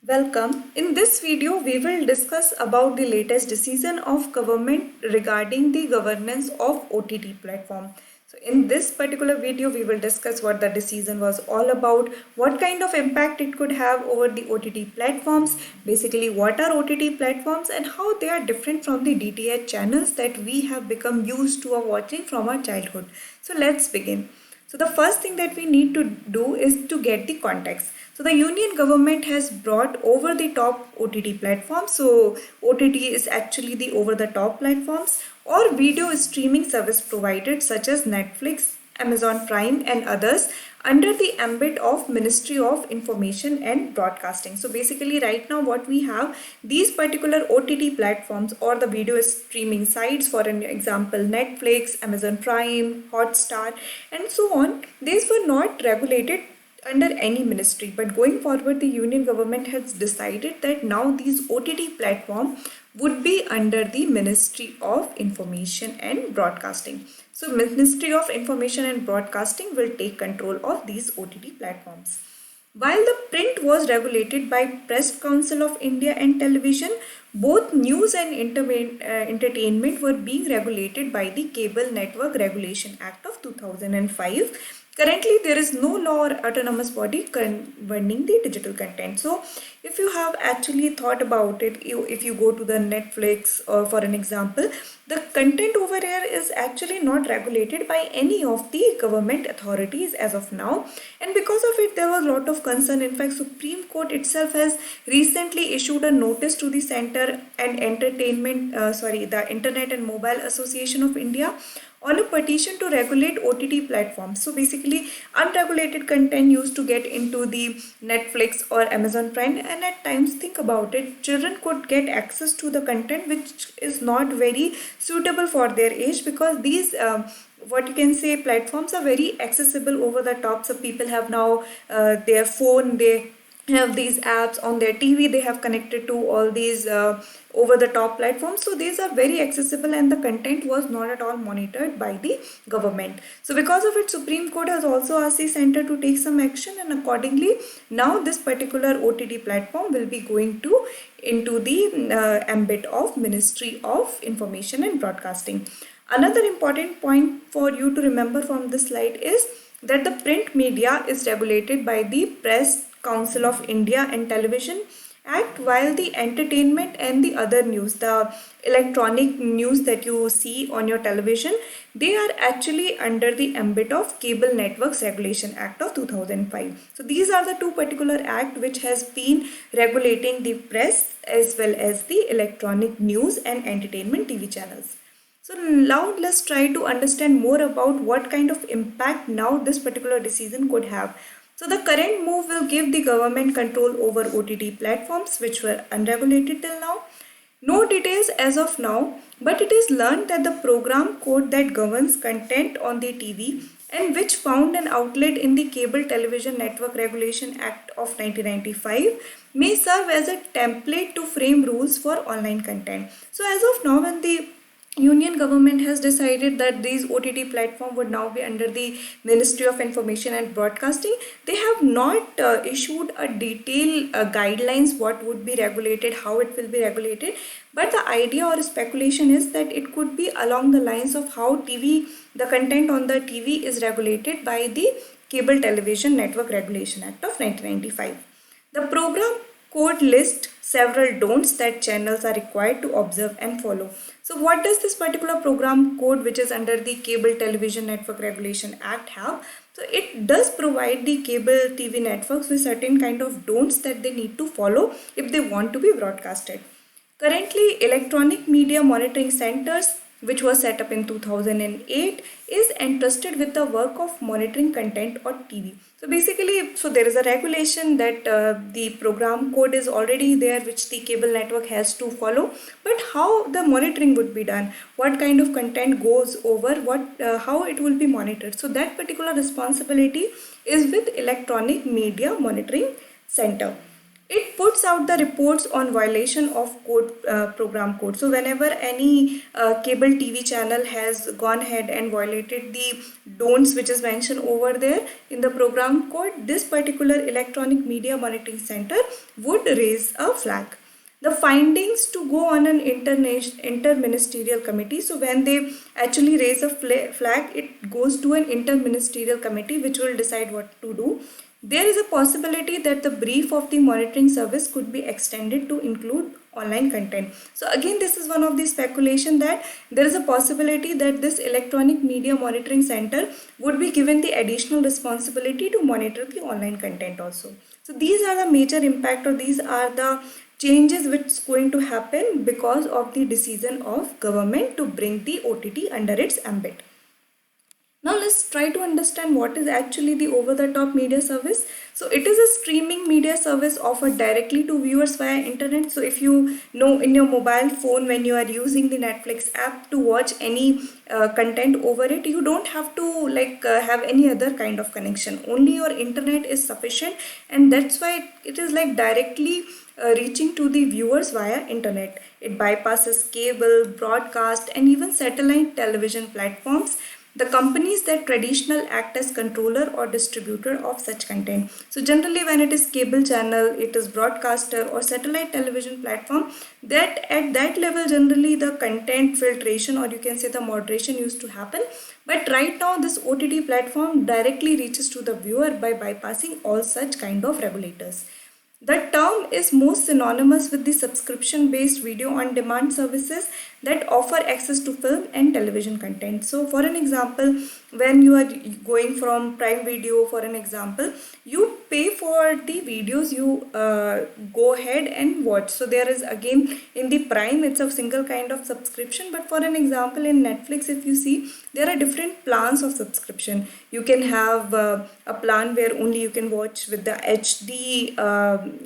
Welcome. In this video, we will discuss about the latest decision of government regarding the governance of OTT platform. So in this particular video, we will discuss what the decision was all about, what kind of impact it could have over the OTT platforms, basically what are OTT platforms and how they are different from the DTH channels that we have become used to watching from our childhood. So let's begin. So the first thing that we need to do is to get the context. So the union government has brought over the top OTT platforms. So OTT is actually the over the top platforms or video streaming service provided such as Netflix, Amazon Prime and others under the ambit of Ministry of Information and Broadcasting. So basically right now what we have, these particular OTT platforms or the video streaming sites, for an example Netflix, Amazon Prime, Hotstar and so on, these were not regulated under any ministry, but going forward the union government has decided that now these OTT platform would be under the Ministry of Information and Broadcasting. So Ministry of Information and Broadcasting will take control of these OTT platforms. While the print was regulated by Press Council of India and Television, both news and entertainment were being regulated by the Cable Network Regulation Act of 2005. Currently, there is no law or autonomous body governing the digital content. So, if you have actually thought about it, if you go to the Netflix or for an example, the content over here is actually not regulated by any of the government authorities as of now. And because of it, there was a lot of concern. In fact, Supreme Court itself has recently issued a notice to the Center and the Internet and Mobile Association of India on a petition to regulate OTT platforms. So basically, unregulated content used to get into the Netflix or Amazon Prime, and at times, think about it, children could get access to the content which is not very suitable for their age, because these what you can say platforms are very accessible over the top. So people have now their phone, they have these apps on their TV, they have connected to all these over the top platforms, so these are very accessible and the content was not at all monitored by the government. So because of it, Supreme Court has also asked the center to take some action, and accordingly now this particular OTT platform will be going to into the ambit of Ministry of Information and Broadcasting. Another important point for you to remember from this slide is that the print media is regulated by the Press Council of India and Television Act, while the entertainment and the other news, the electronic news that you see on your television, they are actually under the ambit of Cable Networks Regulation Act of 2005. So these are the two particular act which has been regulating the press as well as the electronic news and entertainment TV channels. So now let's try to understand more about what kind of impact now this particular decision could have. So the current move will give the government control over OTT platforms which were unregulated till now. No details as of now, but it is learned that the program code that governs content on the TV and which found an outlet in the Cable Television Network Regulation Act of 1995 may serve as a template to frame rules for online content. So as of now, when the Union government has decided that these OTT platform would now be under the Ministry of Information and Broadcasting, they have not issued a detailed guidelines what would be regulated, how it will be regulated. But the idea or speculation is that it could be along the lines of how the content on the TV is regulated by the Cable Television Network Regulation Act of 1995. The program code lists several don'ts that channels are required to observe and follow. So what does this particular program code, which is under the Cable Television Network Regulation Act, have? So it does provide the cable TV networks with certain kind of don'ts that they need to follow if they want to be broadcasted. Currently, electronic media monitoring centers, which was set up in 2008, is entrusted with the work of monitoring content on TV. So basically, there is a regulation that the program code is already there, which the cable network has to follow. But how the monitoring would be done, what kind of content goes over, how it will be monitored. So that particular responsibility is with Electronic Media Monitoring Center. It puts out the reports on violation of program code. So whenever any cable TV channel has gone ahead and violated the don'ts which is mentioned over there in the program code, this particular electronic media monitoring center would raise a flag. The findings to go on an interministerial committee. So when they actually raise a flag, it goes to an interministerial committee which will decide what to do. There is a possibility that the brief of the monitoring service could be extended to include online content. So again, this is one of the speculation that there is a possibility that this electronic media monitoring center would be given the additional responsibility to monitor the online content also. So these are the major impact, or these are the changes which is going to happen because of the decision of government to bring the OTT under its ambit. Now let's try to understand what is actually the over-the-top media service. So it is a streaming media service offered directly to viewers via internet. So if you know, in your mobile phone, when you are using the Netflix app to watch any content over it, you don't have to have any other kind of connection. Only your internet is sufficient, and that's why it is like directly reaching to the viewers via internet. It bypasses cable, broadcast, and even satellite television platforms, the companies that traditional act as controller or distributor of such content. So generally when it is cable channel, it is broadcaster or satellite television platform, that at that level generally the content filtration, or you can say the moderation, used to happen. But right now this OTT platform directly reaches to the viewer by bypassing all such kind of regulators. The term is most synonymous with the subscription-based video on demand services that offer access to film and television content. So for an example, when you are going from Prime Video, for an example, you pay for the videos you go ahead and watch. So there is, again, in the Prime, it's a single kind of subscription, but for an example in Netflix, if you see, there are different plans of subscription. You can have a plan where only you can watch with the HD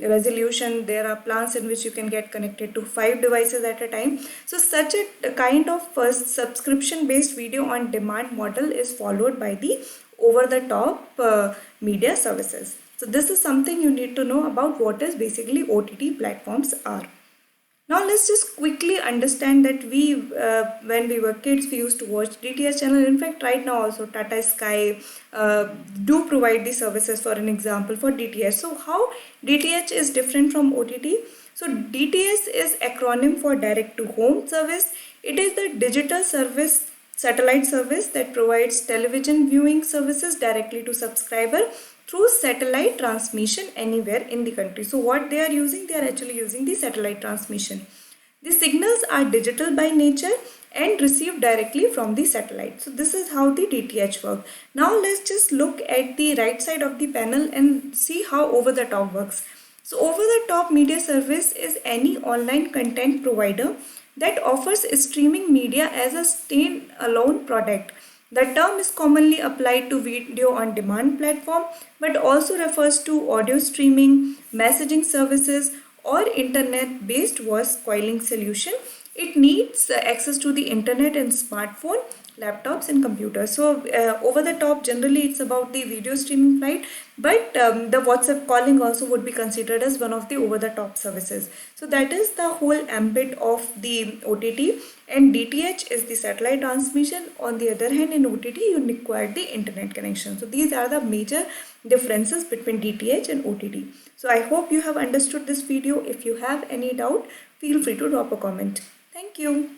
resolution. There are plans in which you can get connected to 5 devices at a time. So such a kind of subscription based video on demand model is followed by the over the top media services. So this is something you need to know about what is basically OTT platforms are. Now let's just quickly understand that when we were kids, we used to watch DTH channel. In fact, right now also Tata Sky do provide the services, for an example, for DTH. So how DTH is different from OTT? So DTH is acronym for direct to home service. It is the digital service, satellite service that provides television viewing services directly to subscriber through satellite transmission anywhere in the country. So what they are using? They are actually using the satellite transmission. The signals are digital by nature and received directly from the satellite. So this is how the DTH works. Now let's just look at the right side of the panel and see how over the top works. So over the top media service is any online content provider that offers streaming media as a stand-alone product. The term is commonly applied to video on demand platform, but also refers to audio streaming, messaging services, or internet based voice calling solution. It needs access to the internet and smartphone, laptops and computers. So over the top, generally it's about the video streaming flight, but the WhatsApp calling also would be considered as one of the over the top services. So that is the whole ambit of the OTT, and DTH is the satellite transmission. On the other hand, in OTT you require the internet connection. So these are the major differences between DTH and OTT. So I hope you have understood this video. If you have any doubt, feel free to drop a comment. Thank you.